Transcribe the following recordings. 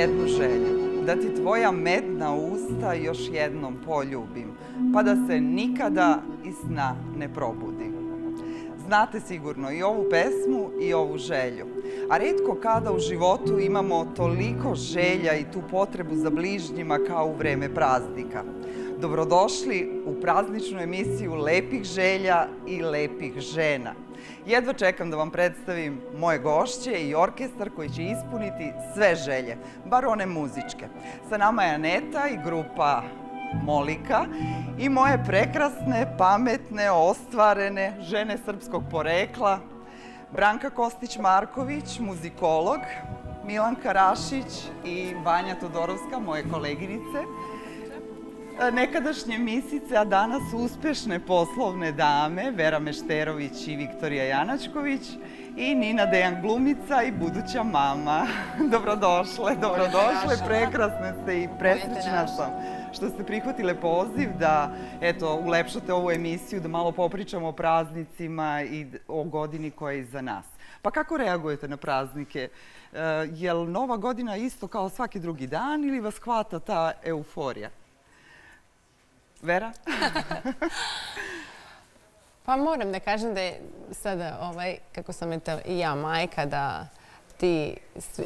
jednu želju, da ti tvoja medna usta još jednom poljubim, pa da se nikada iz sna ne probudi. Znate sigurno i ovu pesmu i ovu želju. A retko kada u životu imamo toliko želja i tu potrebu za bližnjima kao u vreme praznika. Dobrodošli u prazničnu emisiju lepih želja i lepih žena. Jedva čekam da vam predstavim moje gošće i orkestar koji će ispuniti sve želje, bar one muzičke. Sa nama je Aneta i grupa Molika i moje prekrasne, pametne, ostvarene žene srpskog porekla, Branka Kostić-Marković, muzikolog, Milanka Rašić i Vanja Todorovska, moje koleginice, nekadašnje misice, a danas uspešne poslovne dame, Vera Mešterović i Viktorija Janačković i Nina Dejan glumica i buduća mama. Dobrodošle, prekrasne ste i presrećna sam što ste prihvatile poziv da, eto, ulepšate ovu emisiju, da malo popričamo o praznicima i o godini koja je iza nas. Pa kako reagujete na praznike? Je li Nova godina isto kao svaki drugi dan ili vas hvata ta euforija? Vera? Pa moram da kažem da je sada, kako sam i ja majka, da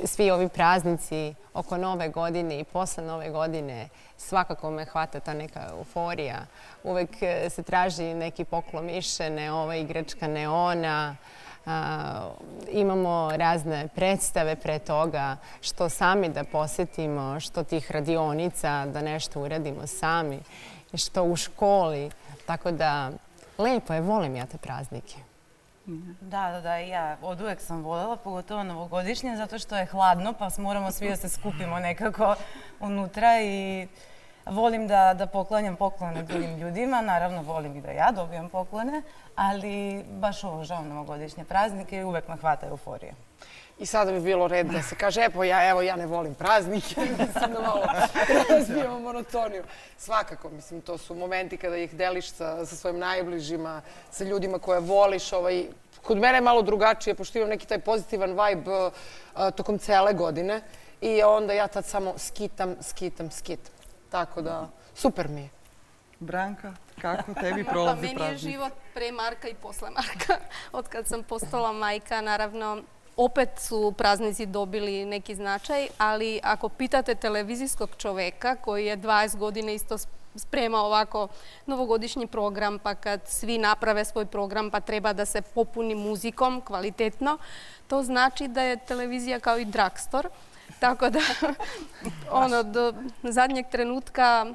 svi ovi praznici oko Nove godine i posle Nove godine svakako me hvata ta neka euforija. Uvek se traži neki poklon mišene, igračka neona. Imamo razne predstave pre toga, što sami da posetimo, što tih radionica, da nešto uradimo sami, što u školi. Tako da, lepo je, volim ja te praznike. Da, ja od uvek sam voljela, pogotovo novogodišnje, zato što je hladno, pa moramo svi da se skupimo nekako unutra i volim da poklanjam poklone drugim ljudima. Naravno, volim i da ja dobijam poklone, ali baš obožavam novogodišnje praznike i uvek me hvata euforija. I sada bi bilo red da se kaže, evo ja ne volim praznike, mislim da malo razbijemo monotoniju. Svakako, mislim, to su momenti kada ih deliš sa svojim najbližima, sa ljudima koje voliš. Kod mene je malo drugačije, pošto imam neki taj pozitivan vibe tokom cele godine i onda ja tad samo skitam. Tako da, super mi je. Branka, kako tebi prolazi praznik? Pa meni je život pre Marka i posle Marka. Od kad sam postala majka, naravno, opet su praznici dobili neki značaj, ali ako pitate televizijskog čoveka koji je 20 godina isto sprema ovako novogodišnji program, pa kad svi naprave svoj program pa treba da se popuni muzikom kvalitetno, to znači da je televizija kao i drugstore. Tako da, do zadnjeg trenutka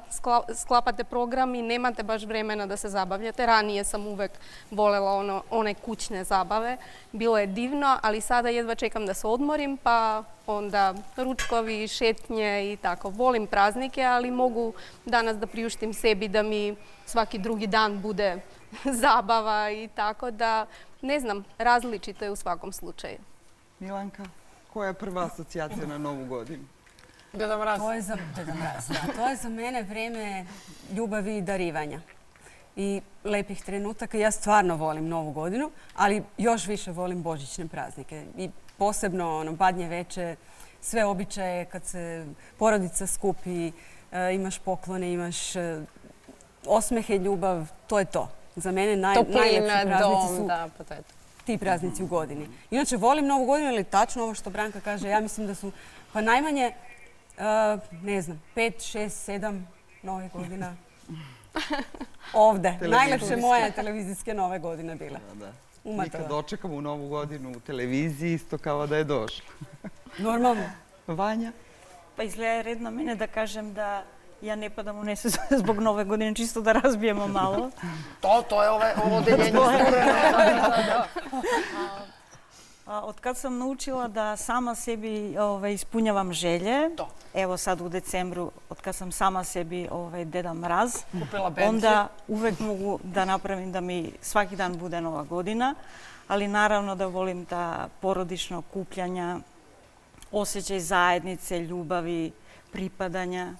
sklapate program i nemate baš vremena da se zabavljate. Ranije sam uvek volela one kućne zabave. Bilo je divno, ali sada jedva čekam da se odmorim, pa onda ručkovi, šetnje i tako. Volim praznike, ali mogu danas da priuštim sebi da mi svaki drugi dan bude zabava i tako da, ne znam, različito je u svakom slučaju. Milanka? Koja je prva asocijacija na Novu godinu? Deda Mraz. Deda Mraz, da. To je za mene vreme ljubavi i darivanja i lepih trenutaka. Ja stvarno volim Novu godinu, ali još više volim božićne praznike. I posebno Badnje veče, sve običaje kad se porodica skupi, imaš poklone, imaš osmehe, ljubav, to je to. Za mene najlepši praznici su ti praznici u godini. Inače, volim Novu godinu, ali tačno ovo što Branka kaže, ja mislim da su pa najmanje, ne znam, 5, 6, 7 Nove godina ovde. Najlepše moje televizijske Nove godine bile. Mi kad dočekamo Novu godinu u televiziji, isto kao da je došla. Normalno. Vanja? Pa izgleda red na mene da kažem da ja ne padam u nesvest zbog Nove godine, čisto da razbijemo malo. To je ovo deljenje. Od kad sam naučila da sama sebi ispunjavam želje, evo sad u decembru, od kad sam sama sebi Deda Mraz, onda uvek mogu da napravim da mi svaki dan bude Nova godina, ali naravno da volim ta porodična okupljanja, osjećaj zajednice, ljubavi, pripadanja.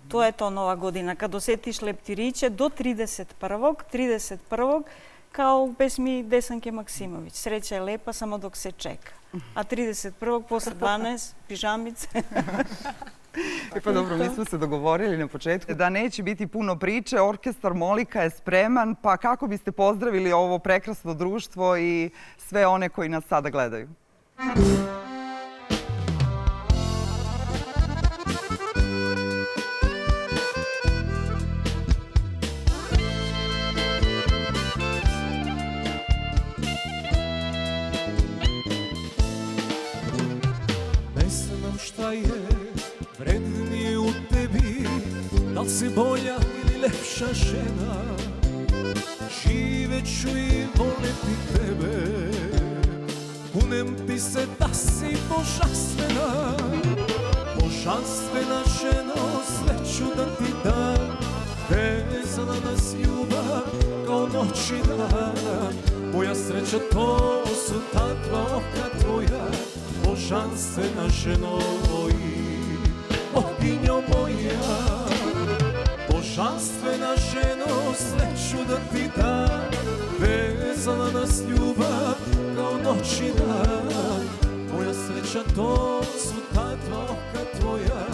To je to Nova godina. Kad osjetiš leptiriće do 31. kao u pesmi Desanke Maksimović. Sreća je lepa samo dok se čeka. A 31. posle 12, pižamice. Pa dobro, mi smo se dogovorili na početku da neće biti puno priče. Orkestar Molika je spreman. Pa kako biste pozdravili ovo prekrasno društvo i sve one koji nas sada gledaju? Ne znam šta je vrednije u tebi, da li si bolja ili lepša žena. Živeću i voleti tebe, kunem ti se da si božanstvena. Božanstvena ženo, sreću da ti dam, vezala nas ljubav kao noć i dan. Moja sreća to su ta dva oka tvoja, božanstvena ženo i boginjo moja. Božanstvena ženo, sreću da ti dam, vezala nas ljubav kao noć i dan. Moja sreća to su ta dva oka tvoja,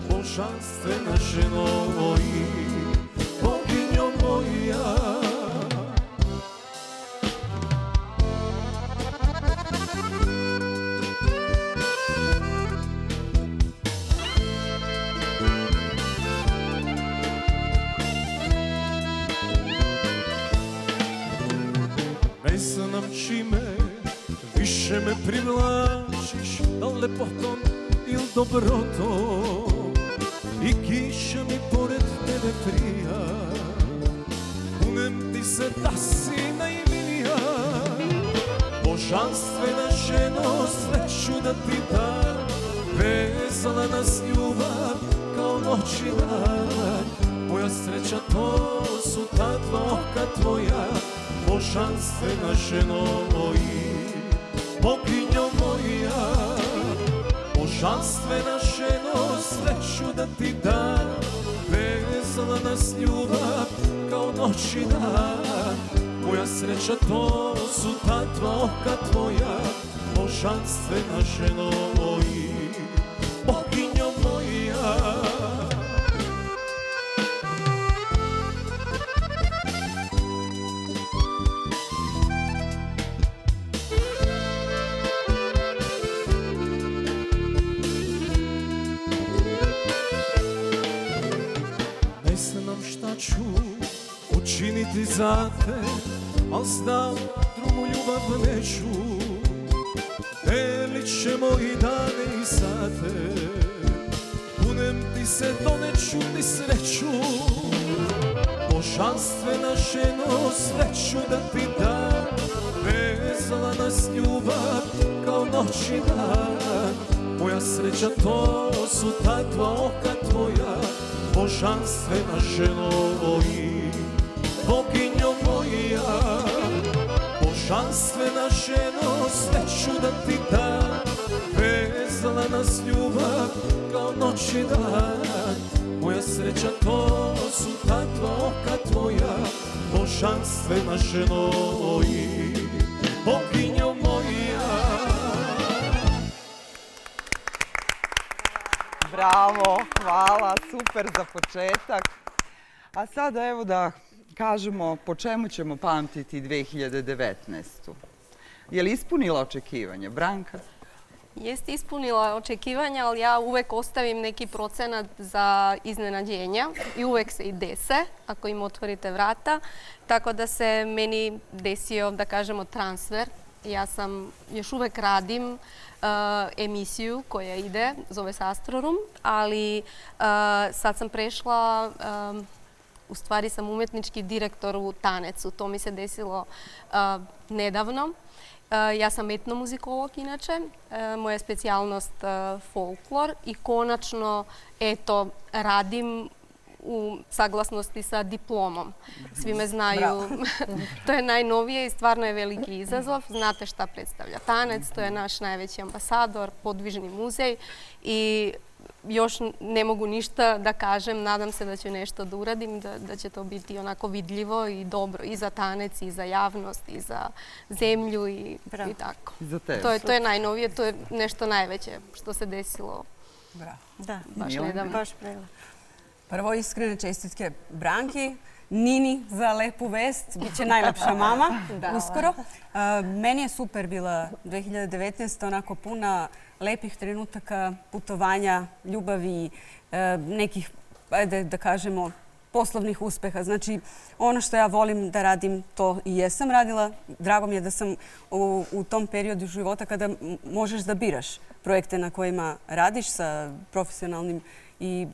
božanstvena ženo i boginjo moja. Ne znam čime više me privlačiš, da li lepotom ili dobrotom, i kiša mi pored tebe prija, kunem ti se da si najmilija. Božanstvena ženo, sreću da ti dam, vezala nas ljubav kao noć i dan. Moja sreća to su ta dva oka tvoja, božanstvena ženo i boginjo moja. Božanstvena ženo, sreću da ti dam, vezala nas ljubav kao noć i dan. Moja sreća to su ta dva oka tvoja, božanstvena ženo i boginjo moja. Učiniti za te, al znam drugu ljubav neću. Delit ćemo i dane i sate, kunem ti se doneću ti sreću. Božanstvena ženo, sreću da ti dam, vezala nas ljubav kao noć i dan. Moja sreća to su ta dva oka tvoja, božanstvena ženo i boginjo moja. Božanstvena ženo, sreću da ti dam, vezala nas ljubav kao noć i dan. Moja sreća to su ta dva oka tvoja, božanstvena ženo i boginjo moja. Bravo, hvala, super za početak. A sada evo da kažemo po čemu ćemo pamtiti 2019. Je li ispunila očekivanja? Branka? Jeste ispunila očekivanja, ali ja uvek ostavim neki procenat za iznenađenja i uvek se i dese ako im otvorite vrata. Tako da se meni desio, da kažemo, transfer. Ja sam, još uvek radim emisiju koja ide, zove se Astrorum, ali sad sam prešla, u stvari sam umetnički direktor u tanecu. To mi se desilo nedavno. Ja sam etnomuzikolog inače, moja je specijalnost folklor i konačno, eto, radim u saglasnosti sa diplomom. Svi me znaju. To je najnovije i stvarno je veliki izazov. Znate šta predstavlja tanec, to je naš najveći ambasador, podvižni muzej i još ne mogu ništa da kažem. Nadam se da ću nešto da uradim, da će to biti onako vidljivo i dobro i za tanec, i za javnost, i za zemlju i tako. To je najnovije, to je nešto najveće što se desilo. Da, baš prelepo. Prvo iskrene čestitke Branki, Nini za lepu vest, bit će najlepša mama uskoro. Meni je super bila 2019. onako puna lepih trenutaka, putovanja, ljubavi, nekih, ajde da kažemo, poslovnih uspeha. Znači, ono što ja volim da radim, to i jesam radila. Drago mi je da sam u tom periodu života kada možeš da biraš projekte na kojima radiš sa profesionalnim i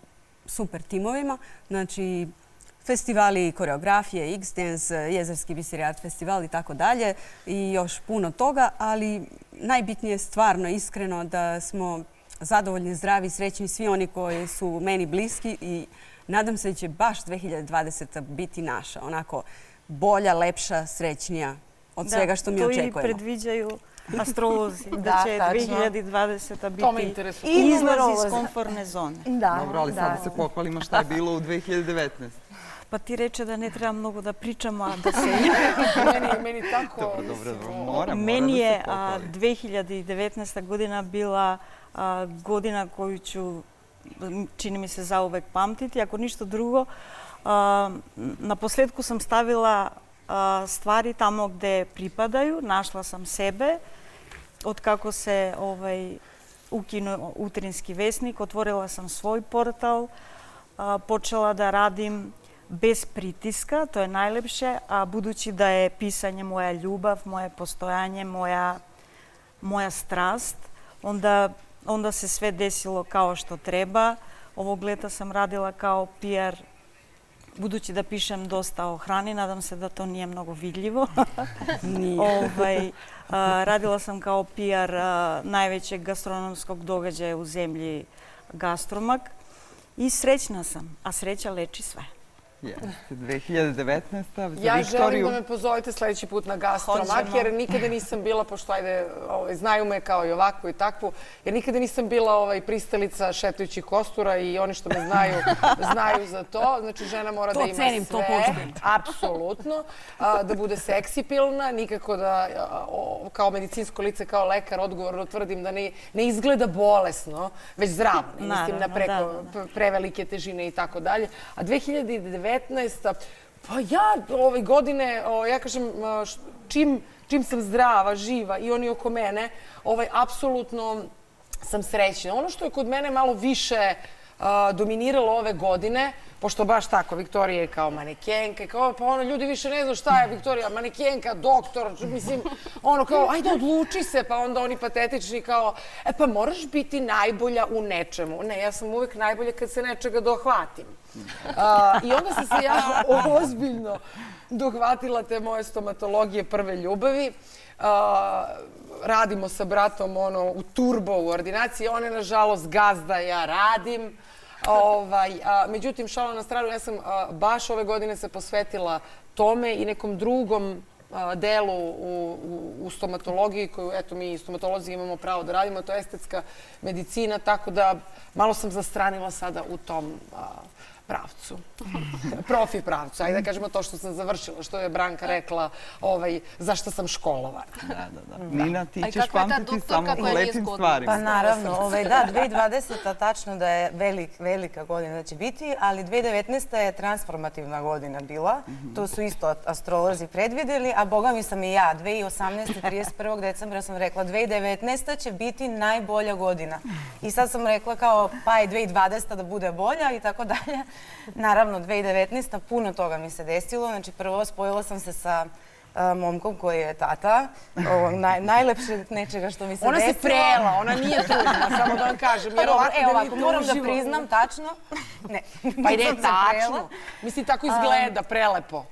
super timovima. Znači, festivali koreografije, X-Dance, Jezerski biseri art festival i tako dalje i još puno toga, ali najbitnije je stvarno iskreno da smo zadovoljni, zdravi, srećni svi oni koji su meni bliski i nadam se da će baš 2020. biti naša, onako bolja, lepša, srećnija od svega što mi očekujemo. To i predviđaju astrolozi, da će 2020. biti izlaz iz komfortne zone. Dobro, ali sad se pohvalimo šta je bilo u 2019. Pa ti reče da ne treba mnogo da pričamo, a da se... Meni tako... Meni je 2019. godina bila godina koju ću, čini mi se, zauvek pamtiti. Ako ništa drugo, na posledku sam stavila stvari tamo gde pripadaju. Našla sam sebe. Od kako se ukinuo Utrinski vesnik, otvorila sam svoj portal, počela da radim bez pritiska, to je najlepše, a budući da je pisanje moja ljubav, moje postojanje, moja strast, onda se sve desilo kao što treba. Ovog leta sam radila kao PR, budući da pišem dosta o hrani, nadam se da to nije mnogo vidljivo. Radila sam kao PR najvećeg gastronomskog događaja u zemlji Gastromak i srećna sam, a sreća leči sve. 2019. za Viktoriju. Ja želim da me pozovete sledeći put na Gastromak, jer nikada nisam bila, pošto znaju me kao i ovakvu i takvu, jer nikada nisam bila pristalica šetajućih kostura i oni što me znaju za to. Znači, žena mora da ima sve, apsolutno, da bude seksipilna, nikako da, kao medicinsko lice, kao lekar, odgovorno tvrdim da ne izgleda bolesno, već zdravo, ne mislim na prevelike težine i tako dalje. A 2019. Pa ja ove godine, ja kažem, čim sam zdrava, živa i oni oko mene, apsolutno sam srećna. Ono što je kod mene malo više dominiralo ove godine, pošto baš tako, Viktorija je kao manekenka, pa ono, ljudi više ne znaju šta je Viktorija, manekenka, doktor, mislim, ono kao, ajde odluči se, pa onda oni patetični kao, pa moraš biti najbolja u nečemu. Ne, ja sam uvek najbolja kad se nečega dohvatim. I onda sam se ja ozbiljno dohvatila te moje stomatologije prve ljubavi. Radimo sa bratom u turbo u ordinaciji, on je nažalost gazda, ja radim. Međutim, šala na stranu, ja sam baš ove godine se posvetila tome i nekom drugom delu u stomatologiji koju, eto, mi stomatolozi imamo pravo da radimo, to je estetska medicina, tako da malo sam zastranila sada u tom pravcu. Profi pravcu. Ajde da kažemo to što sam završila, što je Branka rekla, za što sam školovana. Nina, ti ćeš pamtiti samo po lepim stvarima. Pa naravno, da, 2020. tačno da je velika godina da će biti, ali 2019. je transformativna godina bila. To su isto astrolozi predvideli, a boga mi sam i ja, 2018. 31. decembra sam rekla 2019. će biti najbolja godina. I sad sam rekla kao pa i 2020. da bude bolja i tako dalje. Naravno, 2019. puno toga mi se desilo. Znači, prvo spojila sam se sa momkom koji je tata. Najlepše nečega što mi se desilo. Ona se prela, ona nije tužna, samo da vam kažem. Evo ovako, moram da priznam tačno. Ne. Pa i ne tačno. Mislim, tako izgleda, prelepo.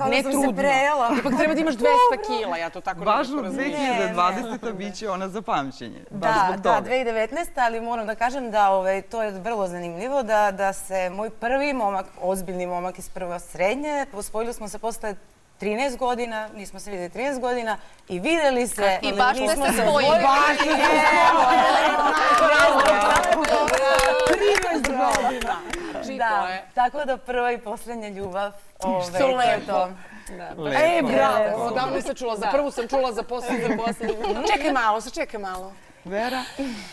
kao ne da sam se trudno. prejela. Ipak treba da imaš 200 kila, ja to tako Važno, nekako razumijem. 2020. bit će ona za pamćenje. Baš Da, zbog da, toga. 2019. ali moram da kažem da to je vrlo zanimljivo, da se moj prvi momak, ozbiljni momak iz prve srednje, posvojili smo se posle 13 godina, nismo se vidjeli 13 godina i vidjeli se. I baš ste nismo se se spojili. Baš ste se spojili. 13 godina. Da, tako da prva i posljednja ljubav. Što lepo. Lepo. Bravo, odavno nisam čula za prvu, sam čula za posljednju. Čekaj malo. Vera?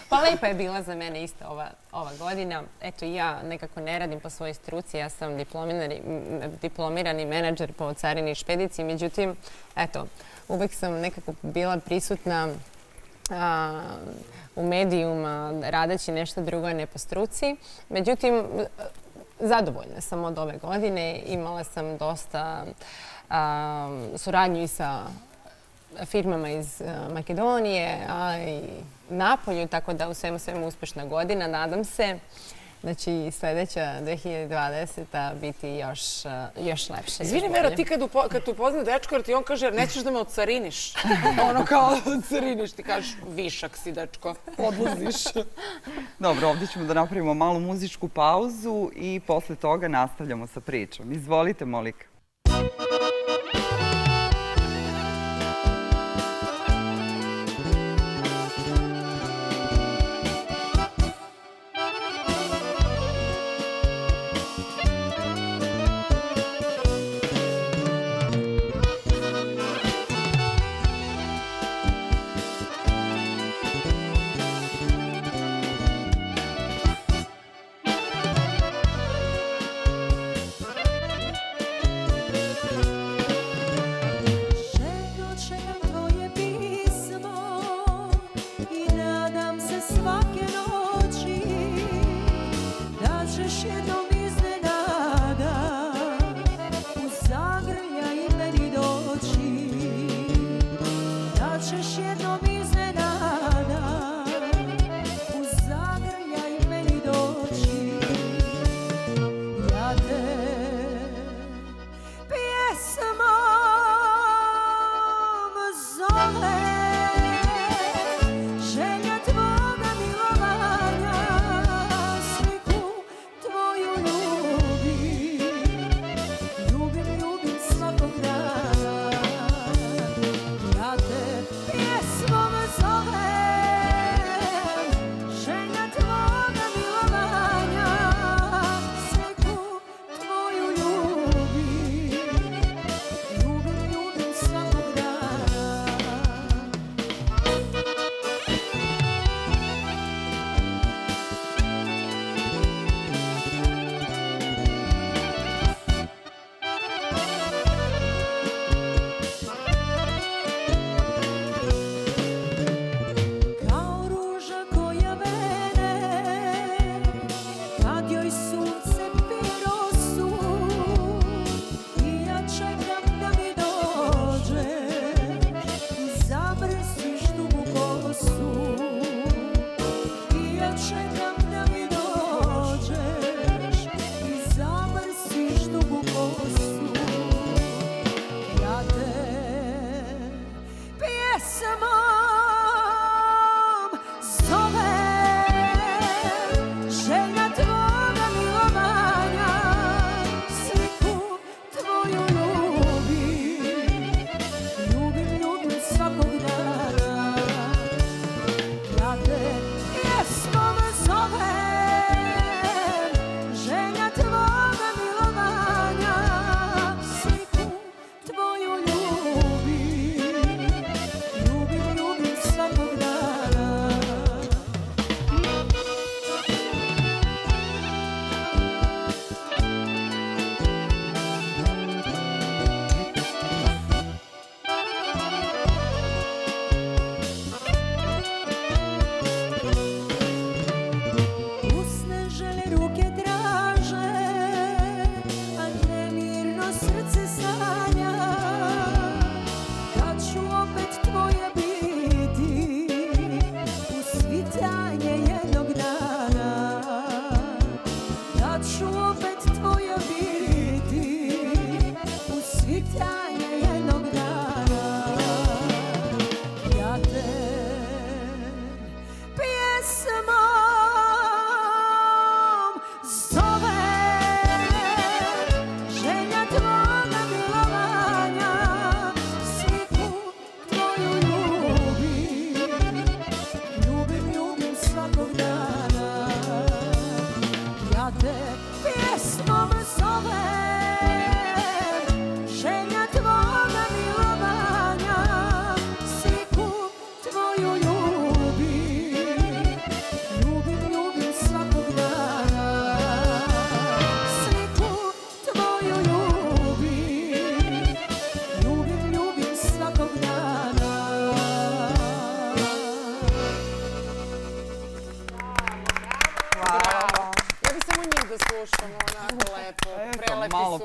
Pa lepa je bila za mene isto ova godina. Eto, ja nekako ne radim po svojoj struci, ja sam diplomirani menadžer po carini i špediciji, međutim, eto, uvek sam nekako bila prisutna u medijima radeći nešto drugo, a ne po struci. Međutim, zadovoljna sam od ove godine. Imala sam dosta suradnju i sa firmama iz Makedonije, a i Napolju, tako da u svemu uspešna godina. Nadam se da će i sljedeća 2020. biti još lepša. Izvini, Vera, ti kad upozna dečko, jer ti on kaže, nećeš da me odcariniš. Ono kao odcariniš, ti kažeš, višak si, dečko, odlaziš. Dobro, ovdje ćemo da napravimo malu muzičku pauzu i posle toga nastavljamo sa pričom. Izvolite, Molika.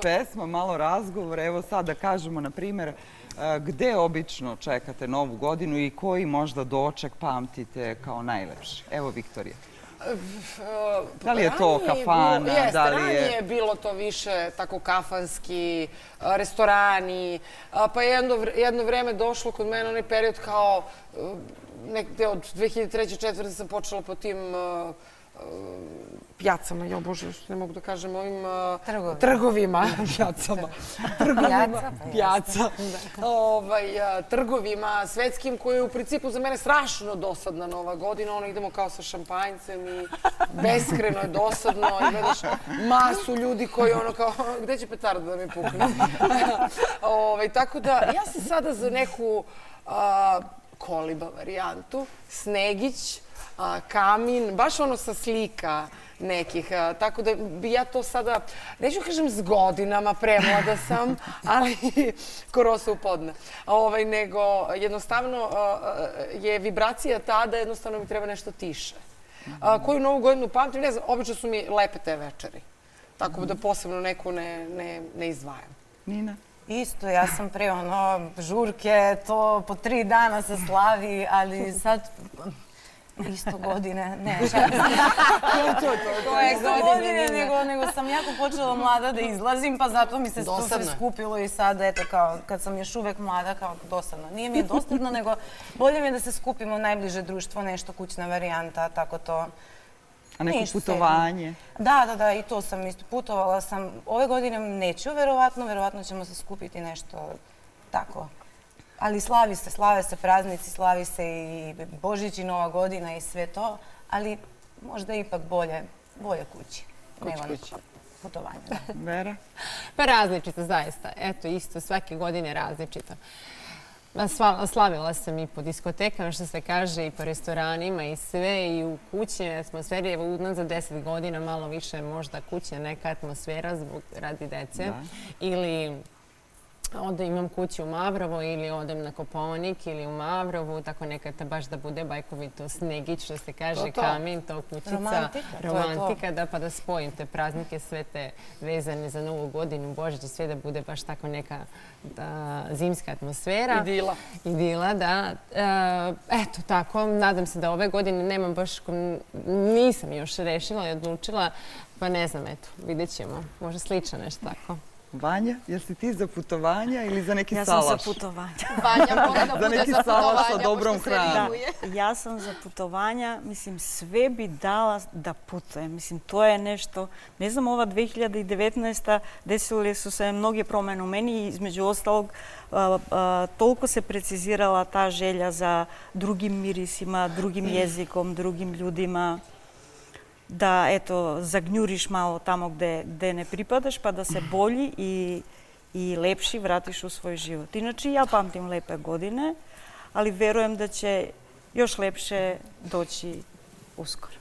pesma, malo razgovora. Evo sad da kažemo, na primjer, gde obično čekate Novu godinu i koji možda doček pamtite kao najlepši? Evo, Viktorija. Da li je to kafana? Jeste, ranije je bilo to više tako kafanski, restorani, pa je jedno vreme došlo kod mene onaj period kao nekde od 2003. 2004. sam počela po tim pjacama, jo bože, ne mogu da kažem, ovim trgovima, pjacama, trgovima svetskim, koji je u principu za mene strašno dosadna Nova godina, ono idemo kao sa šampanjcem i beskreno je dosadno i gledaš masu ljudi koji ono kao, gde će petarda da mi pukne? Tako da, ja sam sada za neku koliba varijantu, snegić, kamin, baš ono sa slika nekih, tako da bi ja to sada, neću kažem s godinama, premlada sam, ali ko rosa u podne, nego jednostavno je vibracija ta da jednostavno mi treba nešto tiše. Koju Novu godinu pamtim, ne znam, obično su mi lepe te večeri, tako da posebno neku ne izdvajam. Nina? Isto, ja sam pre žurke, to po 3 dana se slavi, ali sad isto godine, ne, isto godine, nego sam jako počela mlada da izlazim, pa zato mi se to sve skupilo i sad, eto, kao, kad sam još uvek mlada, kao dosadno. Nije mi je dosadno, nego bolje mi je da se skupimo u najbliže društvo, nešto kućna varijanta, tako to. A neko putovanje? Da, i to sam isto. Putovala sam. Ove godine neću, verovatno ćemo se skupiti nešto tako. Ali slave se praznici, slavi se i Božić i Nova godina i sve to, ali možda ipak bolje kući. Kući. Putovanje. Vera? Pa različito, zaista. Eto, isto, svake godine različito. Slavila sam i po diskotekama, što se kaže, i po restoranima i sve, i u kućnoj atmosferi. Evo, unazad 10 godina malo više možda kućna neka atmosfera radi dece. Ili onda imam kuću u Mavrovu ili odem na Kopaonik ili u Mavrovu, tako nekada baš da bude bajkovito, snegić, što se kaže, kamin, to kućica, romantika, da pa da spojim te praznike, sve te vezane za Novu godinu, Božić, sve da bude baš tako neka zimska atmosfera. Idila, da. Eto, tako, nadam se da ove godine nemam baš, nisam još rešila i odlučila, pa ne znam, eto, vidjet ćemo, možda slično nešto tako. Vanja, jesi ti za putovanja ili za neki salaš? Ja sam za putovanja. Vanja mora da bude za putovanja, pošto se rimuje. Ja sam za putovanja, mislim, sve bi dala da putujem. Mislim, to je nešto, ne znam, ova 2019. desile su se mnoge promene u meni i između ostalog toliko se precizirala ta želja za drugim mirisima, drugim jezikom, drugim ljudima, da, eto, zagnjuriš malo tamo gde ne pripadaš, pa da se bolji i lepši vratiš u svoj život. Inače, ja pamtim lepe godine, ali verujem da će još lepše doći uskoro.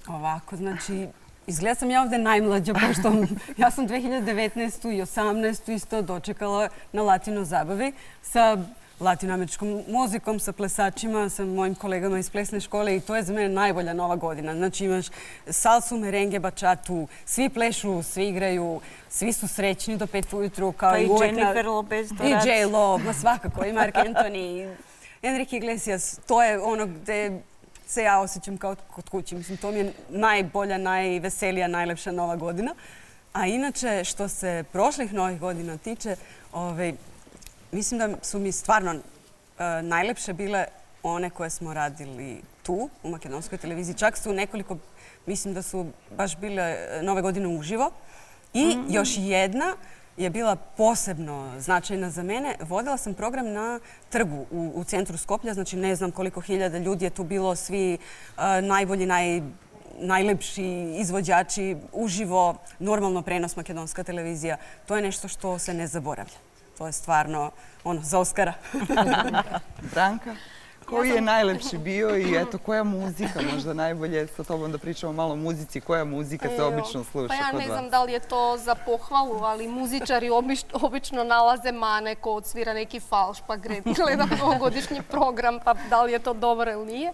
Ovako, znači, izgleda sam ja ovde najmlađa, pošto ja sam 2019. i 2018. isto dočekala na Latino zabavi sa latinoameričkom muzikom, sa plesačima, sa mojim kolegama iz plesne škole i to je za mene najbolja Nova godina. Znači imaš salsu, merenge, bačatu, svi plešu, svi igraju, svi su srećni do 5 ujutru. Pa i Jennifer Lopez to radi. I J-Lo, ma svakako, i Mark Anthony, Enrique Iglesias. To je ono gde se ja osjećam kao kod kući. Mislim, to mi je najbolja, najveselija, najlepša Nova godina. A inače, što se prošlih novih godina tiče, mislim da su mi stvarno najlepše bile one koje smo radili tu, u makedonskoj televiziji. Čak su nekoliko, mislim da su baš bile Nove godine uživo. I još jedna je bila posebno značajna za mene. Vodila sam program na trgu u centru Skoplja, znači ne znam koliko hiljada ljudi je tu bilo, svi najbolji, najlepši izvođači, uživo, normalno prenos makedonska televizija. To je nešto što se ne zaboravlja. To je stvarno za Oskara. Branka, koji je najlepši bio i eto, koja muzika možda najbolje, sa tobom da pričamo malo o muzici, koja muzika se obično sluša kod vas? Pa ja ne znam da li je to za pohvalu, ali muzičari obično nalaze mane ko odsvira neki falš, pa gledam novogodišnji program, pa da li je to dobro ili nije.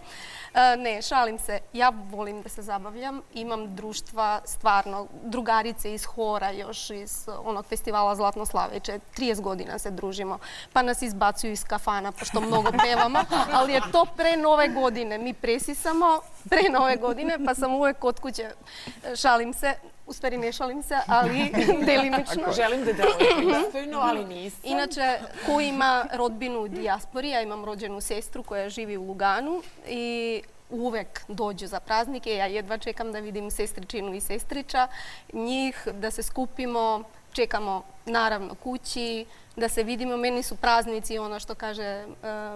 Ne, šalim se. Ja volim da se zabavljam. Imam društva, stvarno, drugarice iz hora, još iz onog festivala Zlatno Slaveće. 30 godina se družimo. Pa nas izbacuju iz kafana, pošto mnogo pevamo. Ali je to pre Nove godine. Mi presisamo pre Nove godine, pa sam uvek kod kuće. Šalim se. U stvari ne šalim se, ali delimično. Želim da delujem pristojno, ali nisam. Inače, ko ima rodbinu u dijaspori, ja imam rođenu sestru koja živi u Luganu i uvek dođu za praznike. Ja jedva čekam da vidim sestričinu i sestriča. Njih da se skupimo, čekamo naravno kući, da se vidimo. Meni su praznici, ono što kaže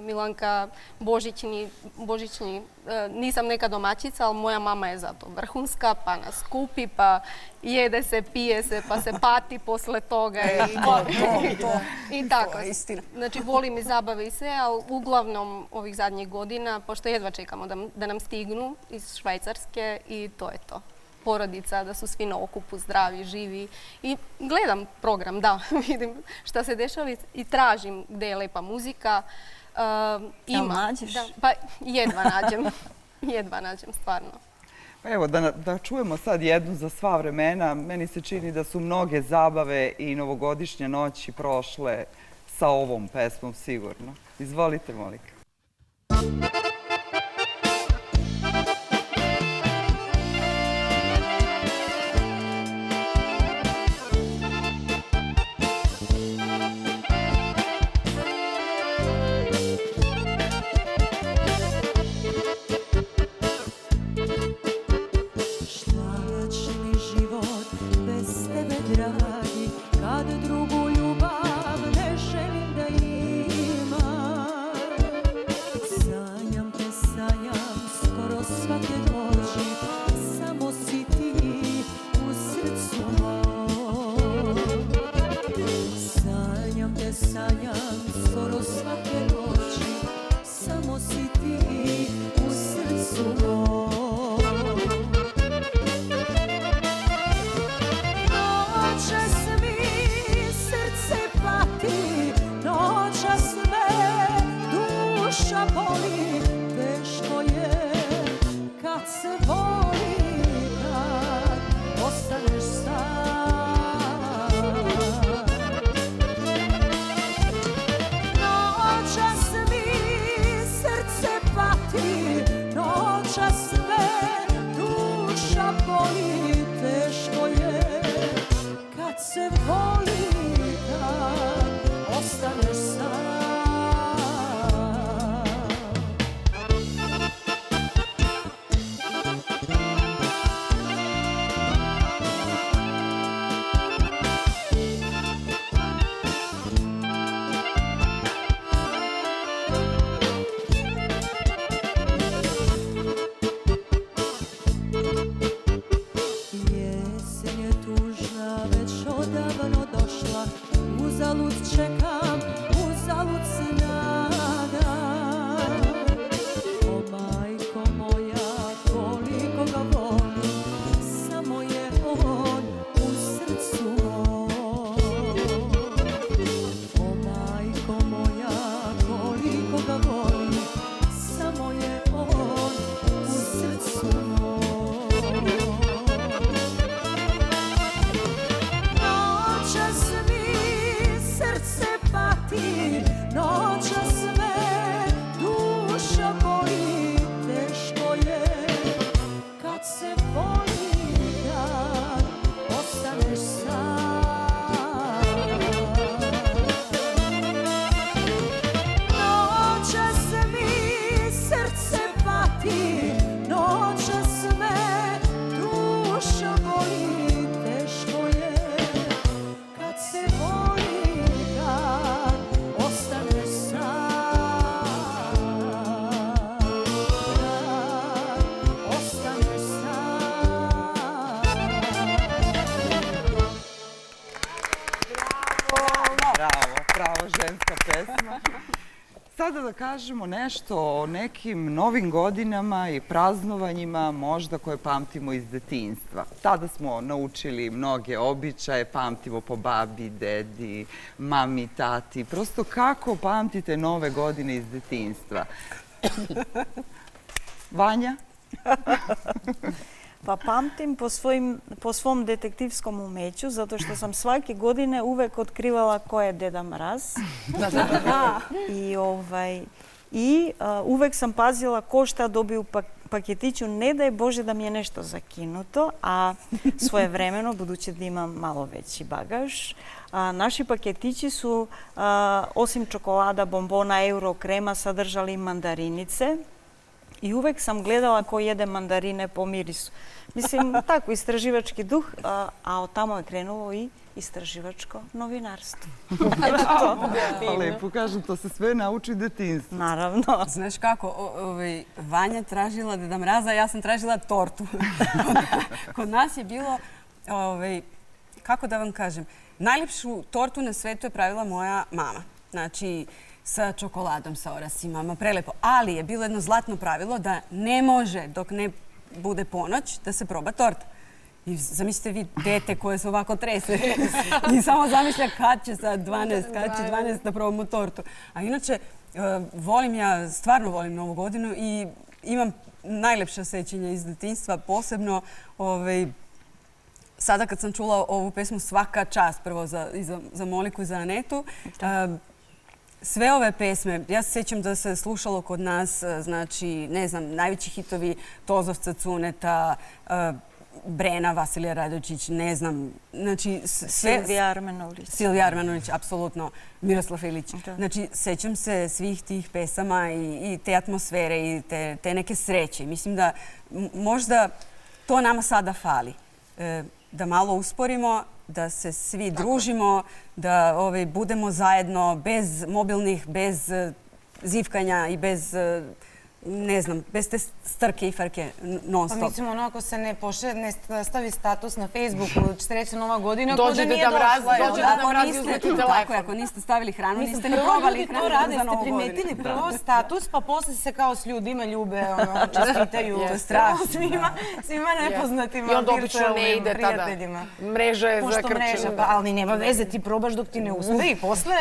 Milanka, božićni. Nisam neka domaćica, ali moja mama je zato vrhunska, pa nas kupi, pa jede se, pije se, pa se pati posle toga. I tako. Znači, volim i zabave i sve, ali uglavnom ovih zadnjih godina, pošto jedva čekamo da nam stignu iz Švajcarske i to je to. Porodica, da su svi na okupu, zdravi, živi. I gledam program, da, vidim šta se dešava i tražim gde je lepa muzika. Jel nađeš? Pa jedva nađem, stvarno. Pa evo, da čujemo sad jednu za sva vremena. Meni se čini da su mnoge zabave i novogodišnje noći prošle sa ovom pesmom, sigurno. Izvolite, Molika. Sada da kažemo nešto o nekim novim godinama i praznovanjima možda koje pamtimo iz detinjstva. Tada smo naučili mnoge običaje, pamtimo po babi, dedi, mami, tati. Prosto kako pamtite nove godine iz detinjstva? Vanja? Pa pamtim po svom detektivskom umeću, zato što sam svake godine uvek otkrivala ko je Deda Mraz. I uvek sam pazila ko šta dobije u paketiću. Ne daj Bože da mi je nešto zakinuto, a svojevremeno, budući da imam malo veći bagaž, naši paketići su, osim čokolada, bombona, euro, krema, sadržali mandarinice. I uvek sam gledala ko jede mandarine po mirisu. Mislim, tako, istraživački duh, a od tamo je krenulo i istraživačko novinarstvo. Lepo kažem, to se sve nauči u detinjstvu. Naravno. Znaš kako, Vanja tražila Deda Mraza, ja sam tražila tortu. Kod nas je bilo, kako da vam kažem, najljepšu tortu na svetu je pravila moja mama. Znači, sa čokoladom, sa orasima, prelepo. Ali je bilo jedno zlatno pravilo da ne može, dok ne bude ponoć, da se proba torta. I zamislite vi dete koje se ovako trese i samo zamišlja kad će sad 12 da probamo tortu. A inače, stvarno volim Novu godinu i imam najlepša sećanja iz detinjstva, posebno sada kad sam čula ovu pesmu Svaka čast, prvo za Moliku i za Anetu, sve ove pesme, ja se sjećam da se slušalo kod nas, znači, ne znam, najveći hitovi Tozovca, Cuneta, Brena, Vasilija Radočić, ne znam, znači... Silvija Armanović, apsolutno, Miroslav Ilić. Znači, sećam se svih tih pesama i te atmosfere i te neke sreće. Mislim da možda to nama sada fali. Da malo usporimo, da se svi družimo, da budemo zajedno bez mobilnih, bez zivkanja i bez, ne znam, bez te strke i frke non stop. Pa mislim, ako se ne stavi status na Facebooku, srećna Nova godina, dođe Deda Mraz, ako niste stavili hranu, niste ne probali hranu za Novu godinu. Ste primetili prvo status, pa posle se kao s ljudima ljube, čestitaju svima nepoznatima, virtualnim prijateljima. Mreža je zakrčena. Ali nema veze, ti probaš dok ti ne uspe i posle,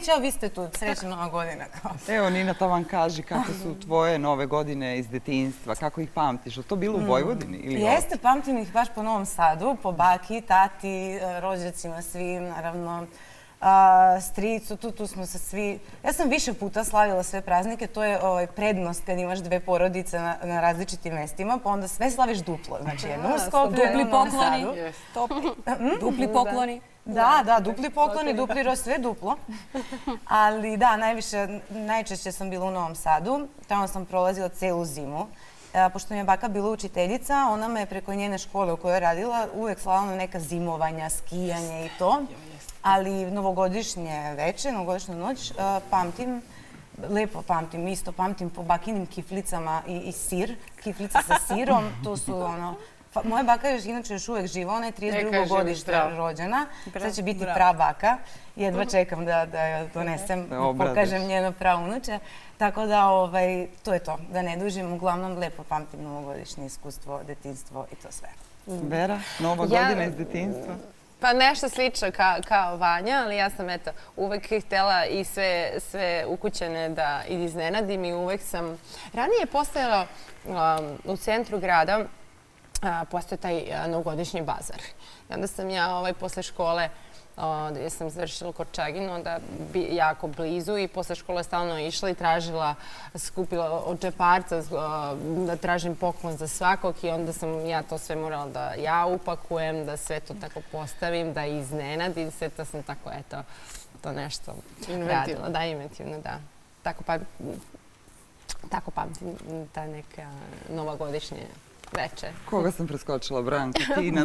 čao, vi ste tu, srećna Nova godina. Evo, Nina, to vam kaži kako su tvoje Nove godine iz detinjstva, kako ih pamtiš? Je to bilo u Vojvodini? Jeste, pamtim ih baš po Novom Sadu, po baki, tati, rođacima svim, naravno, stricu, tu smo se svi... Ja sam više puta slavila sve praznike, to je prednost kad imaš dve porodice na različitim mestima, pa onda sve slaviš duplo. Znači, jedno u Skoplju, jedno u Novom Sadu. Dupli pokloni. Da, dupli pokloni, dupli sve duplo. Ali da, najčešće sam bila u Novom Sadu. Tamo sam prolazila celu zimu. Pošto mi je baka bila učiteljica, ona me preko njene škole u kojoj je radila uvek slala na neka zimovanja, skijanje i to. Ali novogodišnje veče, novogodišnju noć, pamtim, lepo pamtim, isto pamtim po bakinim kiflicama i sir, kiflice sa sirom, to su ono... Moja baka je inače još uvek živa, ona je 32. godište rođena, sad će biti prabaka, jedva čekam da joj donesem, pokažem njeno praunuče, tako da to je to, da ne dužim, uglavnom lepo pamtim novogodišnje iskustvo, detinjstvo i to sve. Vera, Nova godina iz detinjstva? Pa nešto slično kao Vanja, ali ja sam uvek htjela i sve ukućene da iznenadim i uvek sam... Ranije je postojalo u centru grada postoje taj novogodišnji bazar. I onda sam ja posle škole, gdje sam završila Korčaginu, onda jako blizu i posle škole stalno išla i tražila, skupila od džeparca da tražim poklon za svakog i onda sam ja to sve morala da ja upakujem, da sve to tako postavim, da iznenadim, sve to sam tako, to nešto radila. Da, inventivno, da. Tako pamtim ta neka novogodišnje veče. Koga sam preskočila, Branka? Tina?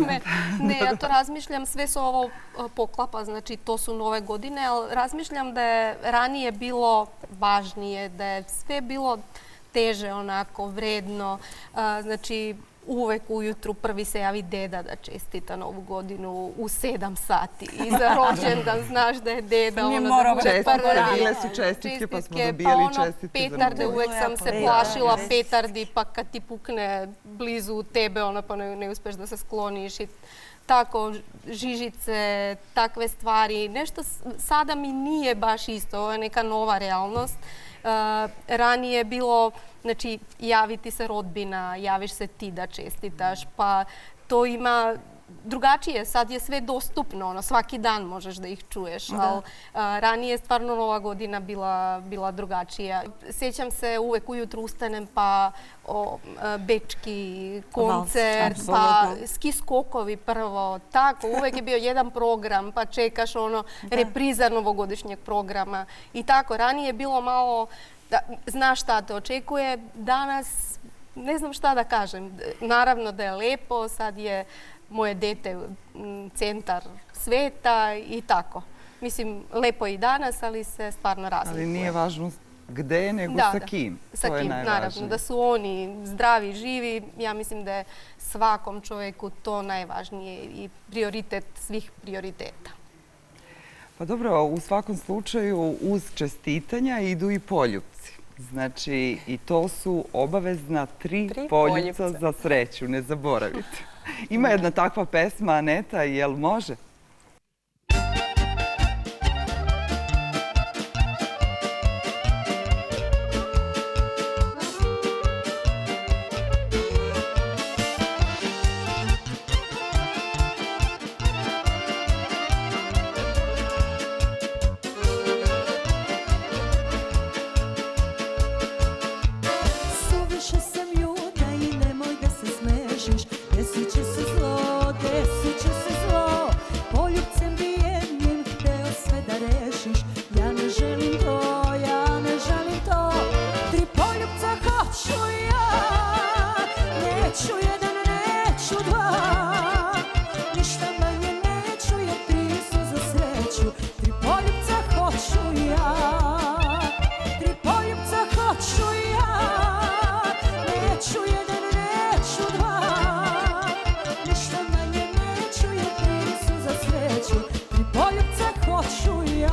Ne, ja to razmišljam, sve se ovo poklapa, znači to su Nove godine, ali razmišljam da je ranije bilo važnije, da je sve bilo teže, onako, vredno. Znači, uvek ujutru prvi se javi deda da čestita Novu godinu u 7 sati. I za rođendan znaš da je deda ono da bude prvi. Bile su čestitke pa smo dobijali čestitke za petarde, uvek sam se plašila petardi, pa kad ti pukne blizu tebe, pa ne uspeš da se skloniš. tako žižice, takve stvari. Nešto sada mi nije baš isto, ovo je neka nova realnost. Ranije je bilo, znači, javiti se rodbina, javiš se ti da čestitaš, pa to ima drugačije. Sad je sve dostupno, svaki dan možeš da ih čuješ, ali ranije je stvarno Nova godina bila drugačija. Sjećam se, uvek ujutru ustanem pa bečki koncert, pa ski skokovi prvo, tako, uvek je bio jedan program, pa čekaš repriza novogodišnjeg programa i tako. Ranije je bilo malo, znaš šta te očekuje, danas ne znam šta da kažem. Naravno da je lepo, sad je moje dete centar sveta i tako. Mislim, lepo je i danas, ali se stvarno razlikuje. Ali nije važno gde, nego sa kim. Sa kim, naravno. Da su oni zdravi, živi. Ja mislim da je svakom čoveku to najvažnije i prioritet svih prioriteta. Pa dobro, u svakom slučaju uz čestitanja idu i poljupci. Znači, i to su obavezna 3 poljupca za sreću, ne zaboravite. Ima jedna takva pesma, Aneta, jel može? Suviše sam ljuta i nemoj da se smešiš, desit će se zlo, desit će se zlo. Poljupcem bi jednim hteo sve da rešiš, ja ne želim to, ja ne želim to. 3 poljupca hoću ja, neću jedan, neću 2, ništa manje neću jer 3 su za sreću. 3 poljupca hoću ja, 3 poljupca hoću ja, neću jedan, neću 2, ništa manje neću jer 3 su za sreću. 3 poljupca hoću ja.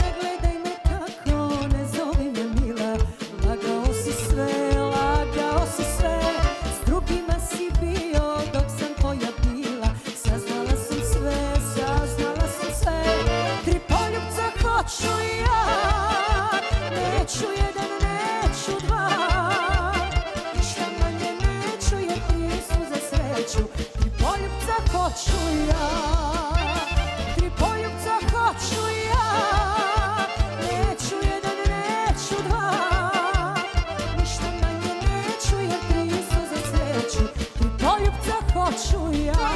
Ne gledaj me tako, ne zovi me mila, lagao si sve, lagao si sve. S drugima si bio dok sam tvoja bila, saznala sam sve, saznala sam sve. 3 poljupca hoću ja, neću jedan, neću 2, ništa manje neću jer 3 su za sreću. 3 poljupca hoću ja, 3 poljupca hoću ja, neću jedan, neću 2, ništa manje neću jer 3 su za sreću. 3 poljupca hoću ja.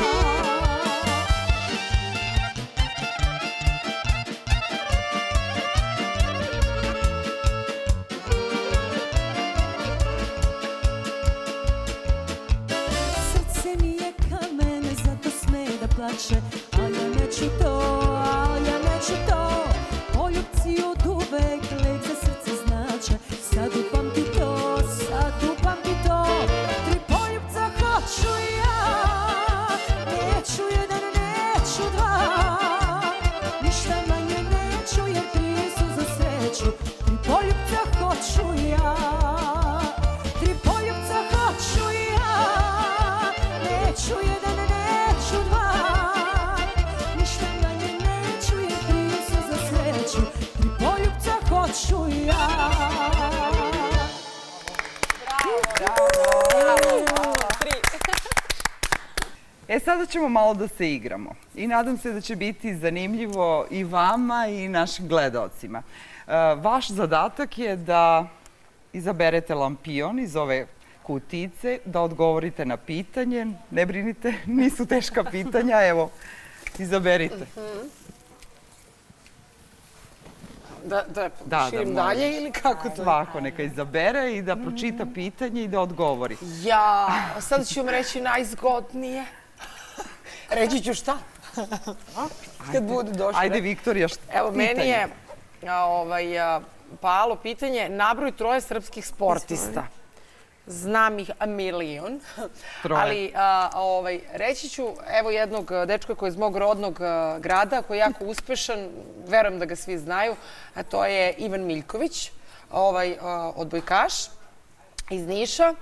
Srce mi je kamen, zato sme da plače, a ja neću to, a ja neću to. Poljupci od uvek lek za srce znače, sad upamti to, sad upamti to. 3 poljupca hoću ja, neću jedan, neću 2, ništa manje neću jer 3 su za sreću. 3 poljupca hoću ja, 3 poljupca hoću ja, neću jedan, neću 2, ništa manje neću jer 3 su za sreću. 3 poljupca hoću ja. Sada ćemo malo da se igramo i nadam se da će biti zanimljivo i vama i našim gledaocima. Vaš zadatak je da izaberete lampion iz ove kutice, da odgovorite na pitanje. Ne brinite, nisu teška pitanja, evo, izaberite. Da širim dalje ili kako to? Svako neka izabere i da pročita pitanje i da odgovori. Ja, sad ću vam reći najzgodnije. Reći ću šta? Kad budu došli. Ajde, Viktorija, pitanje. Evo, meni je palo pitanje, nabroj 3 srpskih sportista. znam ih a milion. Troje. Ali reći ću evo jednog dečka koji je iz mog rodnog grada, koji je jako uspešan, verujem da ga svi znaju, a to je Ivan Miljković, odbojkaš iz Niša.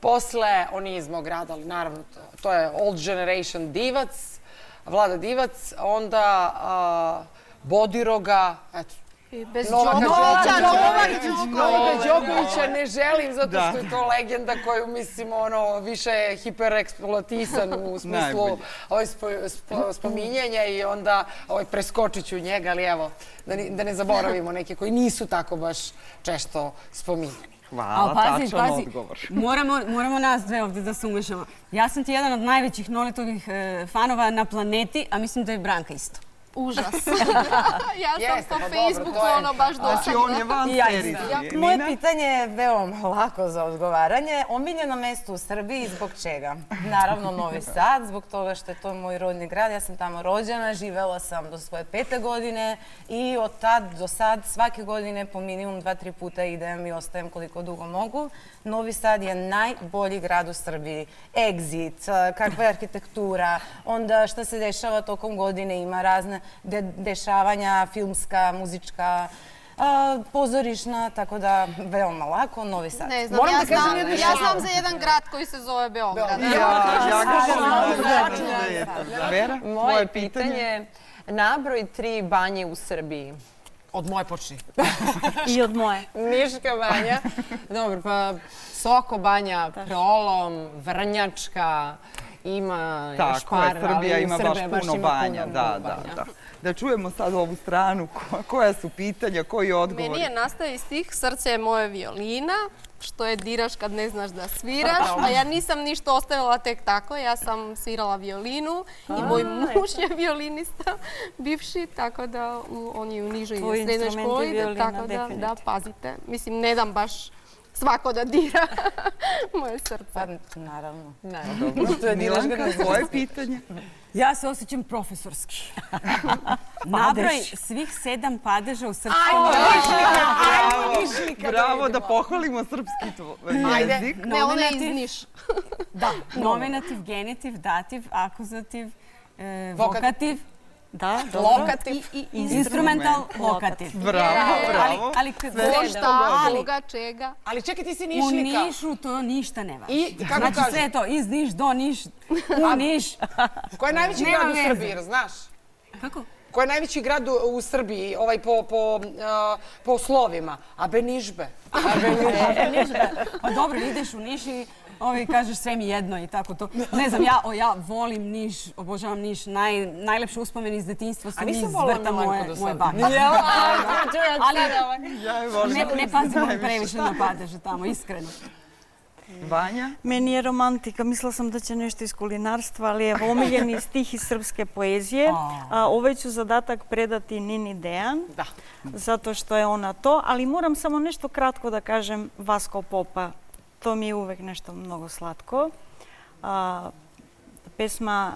Posle, on je iz mog grada, ali naravno to je old generation divac, Vlada Divac, onda Bodiroga, eto. Bez Novaka Đokovića. Đokovića ne želim zato što je to legenda koju mislim više je hipereksploatisan u smislu spominjanja i onda preskočit ću njega, ali evo da ne zaboravimo neke koji nisu tako baš često spominjani. Hvala, tačan odgovor. Moramo nas dve ovdje da se umešamo. Ja sam ti jedan od najvećih Noletovih fanova na planeti, a mislim da je Branka isto. Užas. Ja sam po Facebooku baš dosadna. Znači on je van serijski. Moje pitanje je veoma lako za odgovaranje. Omiljeno mesto u Srbiji, zbog čega? Naravno Novi Sad, zbog toga što je to moj rodni grad. Ja sam tamo rođena, živela sam do svoje 5. godine i od tad do sad svake godine po minimum 2-3 puta idem i ostajem koliko dugo mogu. Novi Sad je najbolji grad u Srbiji. Exit, kakva je arhitektura, onda šta se dešava tokom godine, ima razne dešavanja, filmska, muzička, pozorišna, tako da veoma lako, Novi Sad. Ne znam, ja znam za jedan grad koji se zove Beograd. Vera, moje pitanje, nabroj 3 banje u Srbiji. Od moje počni. I od moje. Niška banja. Dobro, pa Soko banja, Prolom, Vrnjačka, ima još par, Srbija ima baš puno banja. Da čujemo sad ovu stranu, koja su pitanja, koji odgovori. Meni je nastaje iz tih Srce je moje violina, što je diraš kad ne znaš da sviraš, a ja nisam ništa ostavila tek tako, ja sam svirala violinu i moj muž je violinista, bivši, tako da on je u nižoj i srednjoj školi, tako da pazite. Mislim, ne dam baš svako da dira moje srce. Pa, naravno. Milanka, svoje pitanje? Ja se osjećam profesorski. Nabroj svih 7 padeža u srpskom jeziku. Bravo, da pohvalimo srpski jezik. Ne, ona je iz Niša. Da, nominativ, genitiv, dativ, akuzativ, vokativ. Da, lokativ i instrumental lokativ. Bravo. Ali šta, koga, čega? Ali čekaj, ti si Nišlika. U Nišu to ništa ne važi. I kako kažu? Znači sve to, iz Niš do Niš, u Niš. Ko je najveći grad u Srbiji, znaš? Kako? Ko je najveći grad u Srbiji, po slovima? Abe Nišbe. Pa dobro, ideš u Niš i kažeš sve mi jedno i tako to. Ne znam, ja volim Niš, obožavam Niš, najlepše uspomene iz detinjstva su mi iz vrta moje bake. Ali ne pazimo previše na padeže tamo, iskreno. Vanja? Meni je romantika. Mislila sam da će nešto iz kulinarstva, ali je omiljeni stih iz srpske poezije. Ovaj ću zadatak predati Nini Dejan, zato što je ona to, ali moram samo nešto kratko da kažem Vasko Popa. To mi je uvek nešto mnogo slatko. Pesma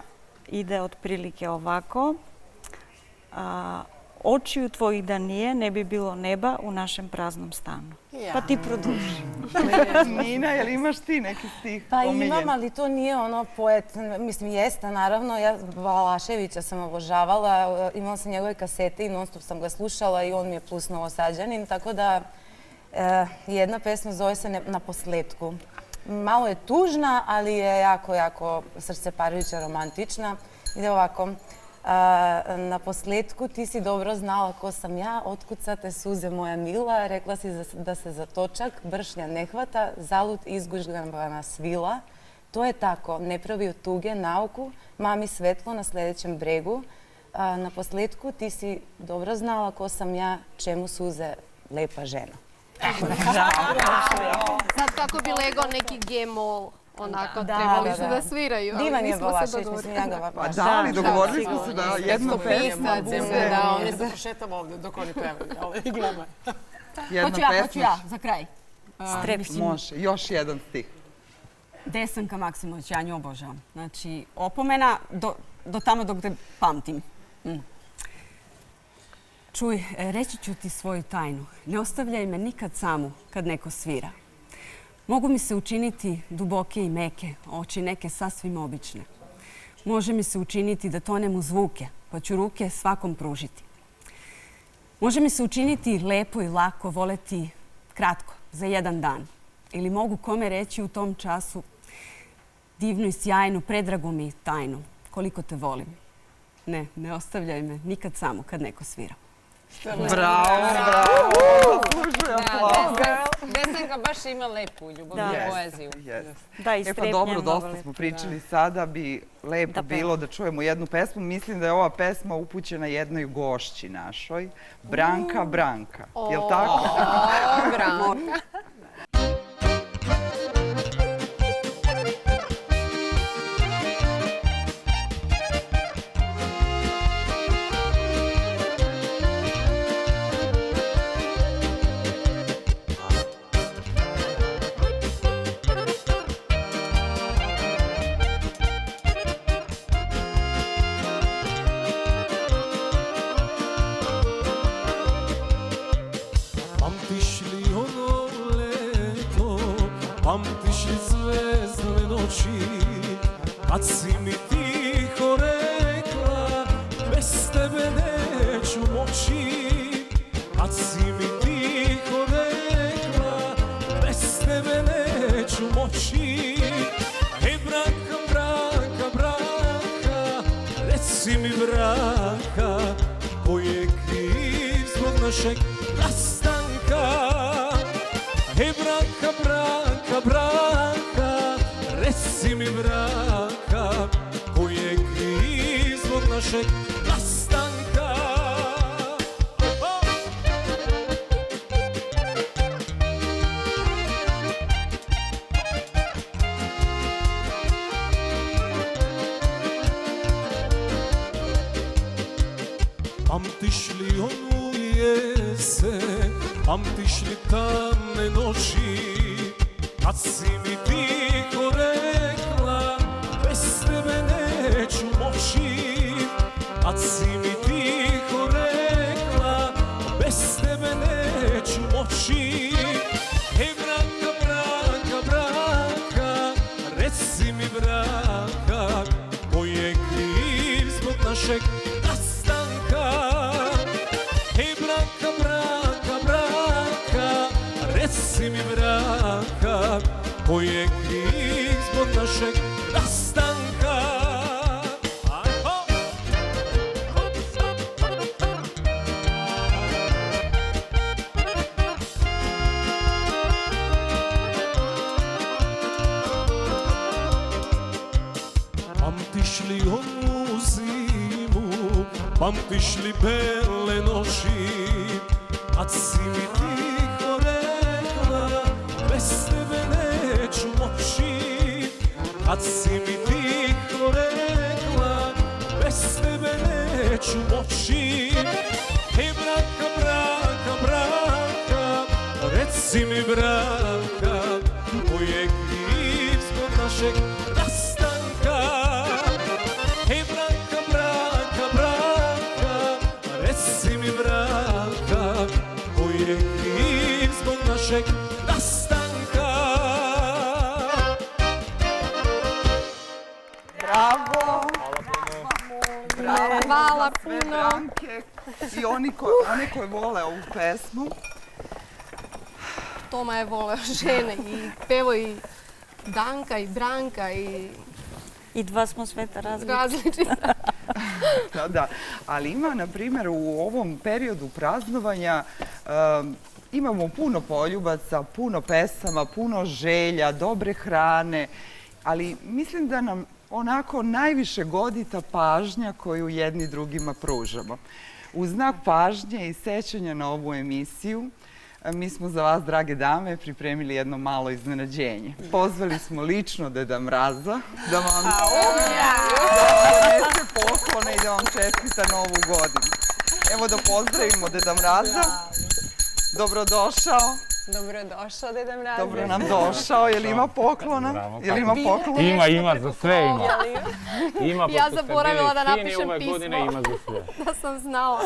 ide otprilike ovako. Očiju tvojih da nije, ne bi bilo neba u našem praznom stanu. Pa ti produži. Nina, jel imaš ti neki stih omiljen? Pa imam, ali to nije ono poet, mislim jeste naravno, ja Balaševića sam obožavala, imala sam njegove kasete i non stop sam ga slušala i on mi je plus Novosađanin, tako da jedna pesma zove se Na posletku. Malo je tužna, ali je jako, jako srceparujuća, romantična. Ide ovako. Na posletku ti si dobro znala ko sam ja, otkucate suze moja mila, rekla si da se za točak bršnja ne hvata, zalud izgužgana svila. To je tako, ne pravi od tuge nauku, mami svetlo na sljedećem bregu. Na posletku ti si dobro znala ko sam ja, čemu suze lepa žena. Sad kako bi legao neki G-mol, onako trebali su da sviraju. Divan je Balašević, mislim ja ga baš. Da, ali dogovorili smo se da jedno pesma bude. Da, oni se pošetamo ovdje dok oni pevaju i glume. Hoću ja, za kraj. Može, još jedan stih. Desanka Maksimović, ja nju obožavam. Znači, opomena do tamo dok te pamtim. Čuj, reći ću ti svoju tajnu. Ne ostavljaj me nikad samu kad neko svira. Mogu mi se učiniti duboke i meke, oči neke sasvim obične. Može mi se učiniti da tonem u zvuke, pa ću ruke svakom pružiti. Može mi se učiniti lepo i lako voleti kratko, za jedan dan. Ili mogu kome reći u tom času divnu i sjajnu, predragu mi tajnu, koliko te volim. Ne, ne ostavljaj me nikad samo kad neko svira. Bravo, zaslužuje aplauz. Desanka baš ima lepu ljubavnu poeziju. Da, i strepnje dobro, mnogo dosta lepo. smo pričali sada, bi lepo bilo da čujemo jednu pesmu. Mislim da je ova pesma upućena jednoj gošći našoj, Branka Branka. Jel' tako? Branka. Pamtiš li ono leto, pamtiš li zvezdane noći, kad si mi tiho rekla, bez tebe neću moći. Kad si mi tiho rekla, bez tebe neću moći. Hej Branka, Branka, Branka, reci mi Branka, ko je kriv zbog našeg rastanka. Hej Branka, Branka, Branka, reci mi Branka, ko je kriv zbog našeg rastanka. Pamtiš li onu jesen, pamtiš li tamne noći, kad si mi tiho rekla, bez tebe neću moći. Kad si mi tiho rekla, bez tebe neću moći. Hej Branka, Branka, Branka, reci mi Branka, ko je kriv zbog našeg rastanka. Hej Branka, Branka, Branka, reci mi Branka, ko je kriv zbog našeg rastanka. Pamtiš li onu zimu, pamtiš li bele noći, kad si mi tiho rekla, bez tebe neću moći. Kad si mi tiho rekla, bez tebe neću moći. Hej Branka, Branka, Branka, reci mi Branka, ko je kriv zbog našeg rastanka. Hej Branka, Branka, Branka, reci mi Branka, ko je kriv zbog našeg rastanka. Bravo! Bravo! Hvala Sve puno. Branke i one koje vole ovu pesmu. Toma je voleo žene i pevo i Danka i Branka i I dva smo sveta razlika. različita. Da, ali ima, na primjer, u ovom periodu praznovanja imamo puno poljubaca, puno pesama, puno želja, dobre hrane, ali mislim da nam onako najviše godi ta pažnja koju jedni drugima pružamo. U znak pažnje i sećanja na ovu emisiju, mi smo za vas, drage dame, pripremili jedno malo iznenađenje. Pozvali smo lično Deda Mraza da vam donese poklone i da vam čestita Novu godinu. Evo da pozdravimo Deda Mraza. Dobrodošao. Dobrodošao, Deda Mraze. Dobro nam došao. Je li ima poklona? Je li ima poklona? Ima, za sve ima. Ima, Ja pošto ste zaboravila da bili fini napišem ove pismo. godine, ima za sve. Da sam znala.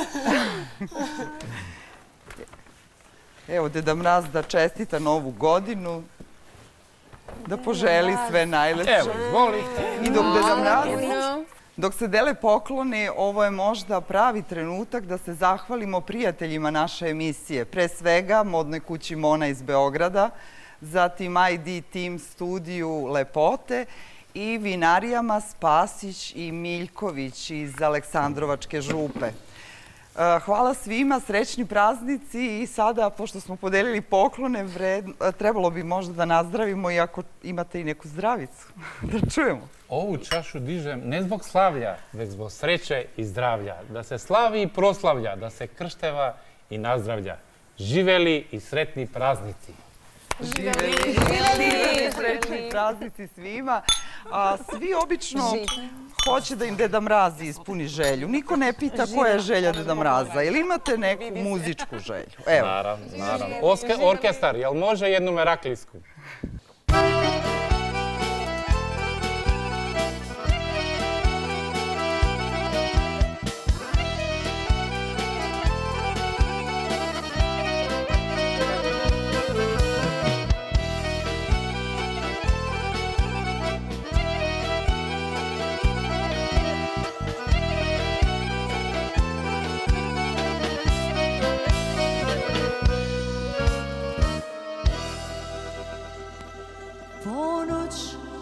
Evo, Deda Mraz da čestita Novu godinu. da poželi sve najlepše. Evo, izvolite. I dok se dele pokloni, ovo je možda pravi trenutak da se zahvalimo prijateljima naše emisije. Pre svega, modnoj kući Mona iz Beograda, zatim ID Team studiju Lepote i vinarijama Spasić i Miljković iz Aleksandrovačke župe. Hvala svima, srećni praznici i sada, pošto smo podelili poklone, trebalo bi možda da nazdravimo i ako imate i neku zdravicu, da čujemo. Ovu čašu dižem ne zbog slavlja, već zbog sreće i zdravlja. Da se slavi i proslavlja, da se kršteva i nazdravlja. Živeli i sretni praznici. Živeli, srećni praznici svima. Svi obično hoće da im Deda Mraz ispuni želju. Niko ne pita koja je želja Deda Mraza. Ili imate neku muzičku želju? Evo. Naravno. Orkestar, jel može jednu meraklijsku?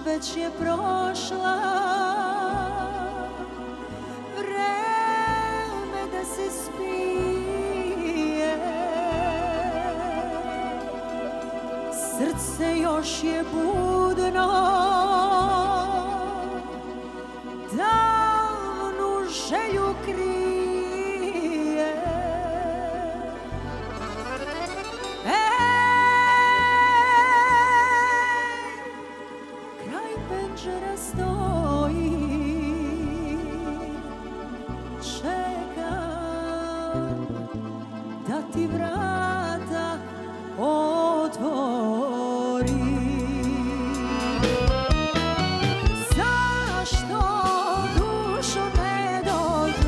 Već je prošla, vreme da se spije, srce još je budno, davnu želju krije. Penđera stoji, čeka da ti vrata otvori. Zašto dušo ne dođeš,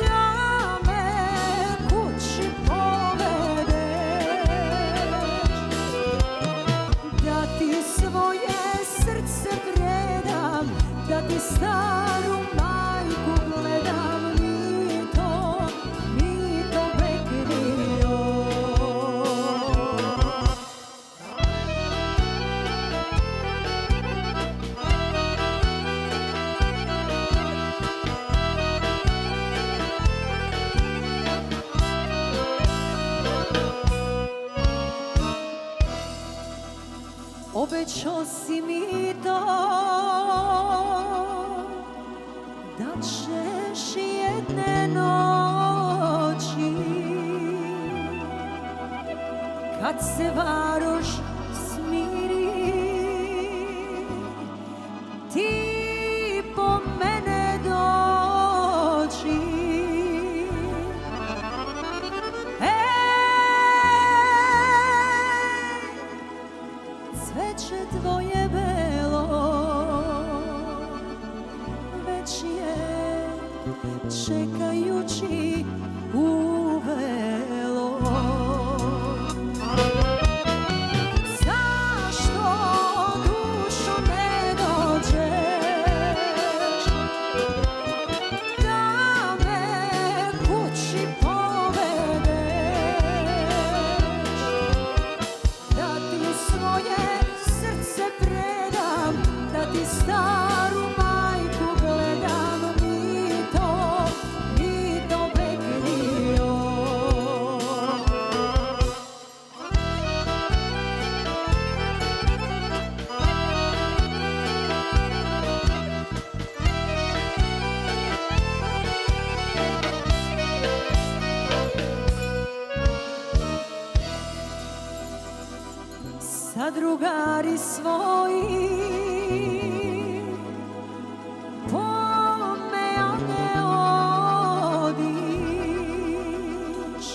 da me kući povedeš, da ti svoje srce predam, da ti staru majku gledam, mi to bekrio. Obećao si mi to, da ćeš jedne noći, kad se varoš smiri, ti po mene doći. Cveće tvoje belo već je čekajući uvelo. Zašto dušo ne dođeš, da me kući povedeš, da ti svoje srce predam, da ti staru majku gledam, mi to bekrio. Sad drugari svoji pomejane odiš,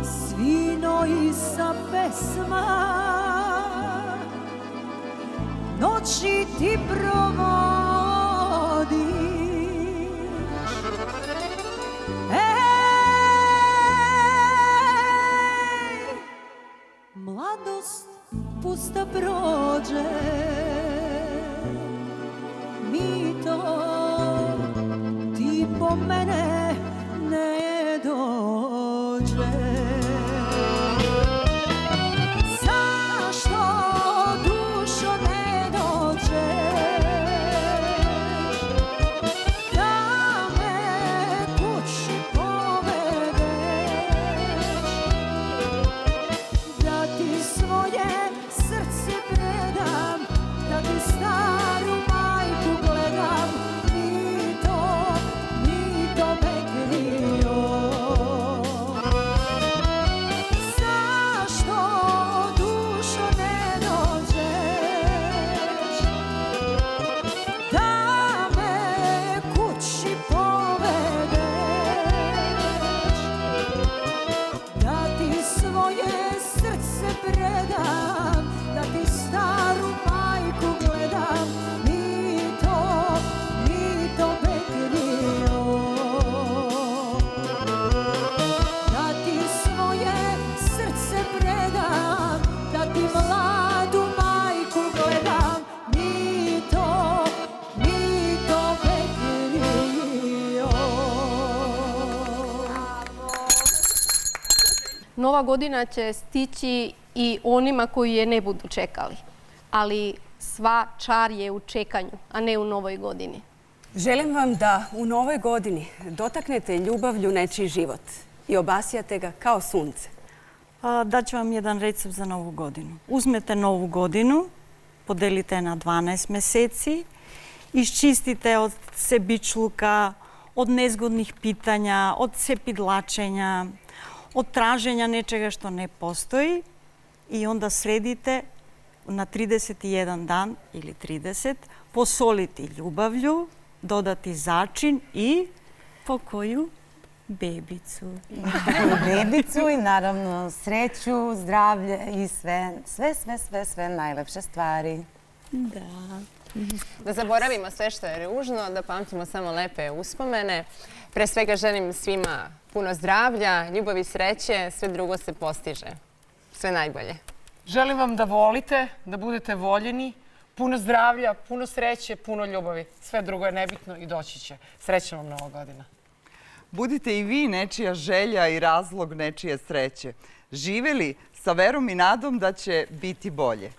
svino i sa pesma noći ti provodiš. Mlad usta prođe, mito, ti po mene ne dođe. Zašto dušo ne dođeš, da me kući povedeš, da ti svoje srce predam, da ti staru majku gledam, mito me krio. Zašto dušo ne dođeš, da me kući povedeš, da ti svoje srce predam, da ti staru majku gledam, mito me krio. Da ti svoje srce predam, da ti mladu majku gledam, mito me krio. Nova godina će stići i onima koji je ne budu čekali. Ali sva čar je u čekanju, a ne u novoj godini. Želim vam da u novoj godini dotaknete ljubavlju nečiji život i obasjate ga kao sunce. Daću vam jedan recept za novu godinu. Uzmete novu godinu, podelite na 12 meseci, iščistite od sebičluka, od nezgodnih pitanja, od cepidlačenja, od traženja nečega što ne postoji i onda sredite na 31 dan ili 30, posoliti ljubavlju, dodati začin i po koju bebicu. Bebicu i naravno sreću, zdravlje i sve najlepše stvari. Da. Da zaboravimo sve što je ružno, da pamtimo samo lepe uspomene. Pre svega želim svima puno zdravlja, ljubavi i sreće, sve drugo se postiže. Sve najbolje. Želim vam da volite, da budete voljeni, puno zdravlja, puno sreće, puno ljubavi. Sve drugo je nebitno i doći će. Srećna vam Nova godina. Budite i vi nečija želja i razlog nečije sreće. Živeli sa verom i nadom da će biti bolje.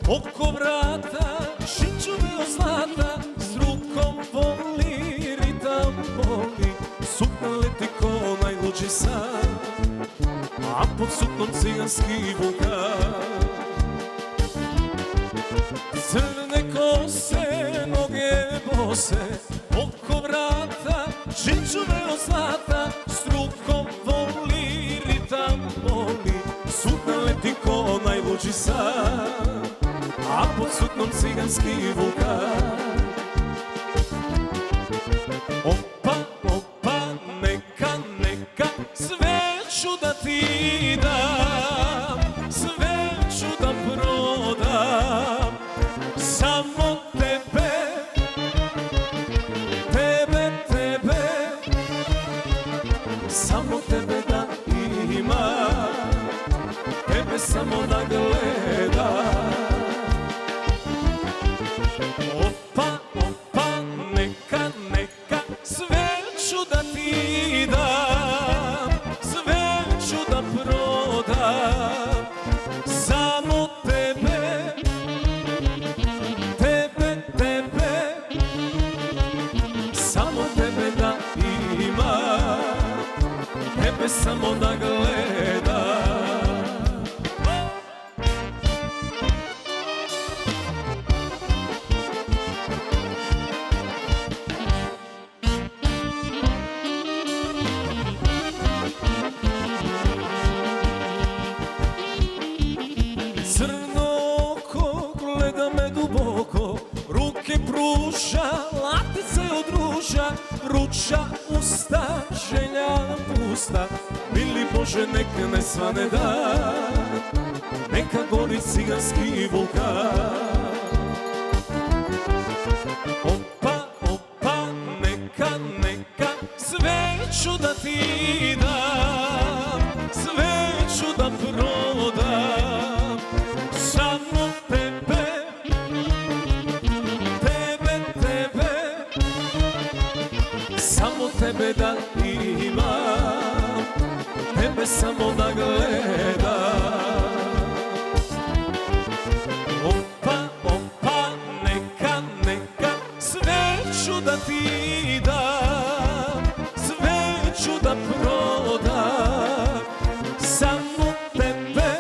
Oko vrata, šinčuve od zlata, s rukom voli, ritam boli. Sukna leti ko najluđi san, a pod suknom ciganski vulkan. Crne kose, noge bose, oko vrata, šinčuve od zlata, s rukom voli, ritam boli. Sukna leti ko najluđi san, a pod suknom ciganski vulkan. Opa, opa, neka, neka, sve ću da ti dam, sve ću da prodam, samo tebe, tebe, tebe, samo tebe da imam, tebe samo da gledam. Opa, opa, neka, neka, sve ću da ti dam, sve ću da prodam, samo tebe, tebe, tebe, samo tebe da imam, tebe samo da gledam. vruća, vruća usta, želja pusta. Mili Bože, neka ne svane dan, neka gori ciganski vulkan. Opa, opa, neka, neka, sve ću da ti dam, sve ću da prodam, samo tebe, tebe, tebe, samo tebe da imam, tebe samo da gledam. Opa, opa, neka, neka, sve ću da ti dam, sve ću da prodam, samo tebe,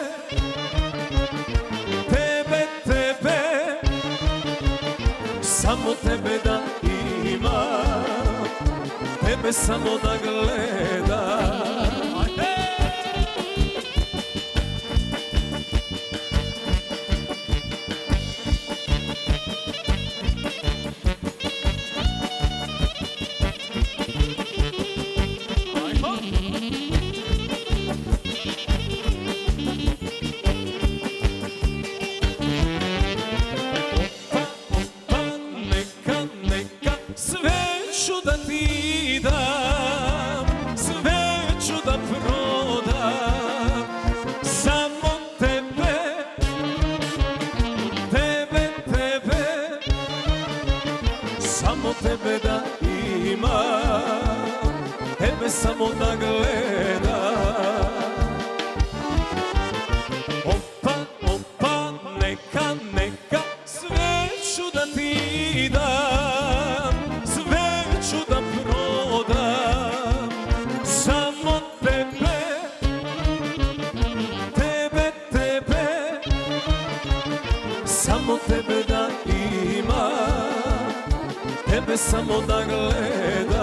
tebe, tebe, samo tebe da imam, tebe samo da gledam. Samo tebe da imam, tebe samo da gledam. Opa, opa, neka, neka, sve ću da ti dam, sve ću da prodam, samo tebe, tebe, tebe, samo tebe da imam, tebe samo da gledam.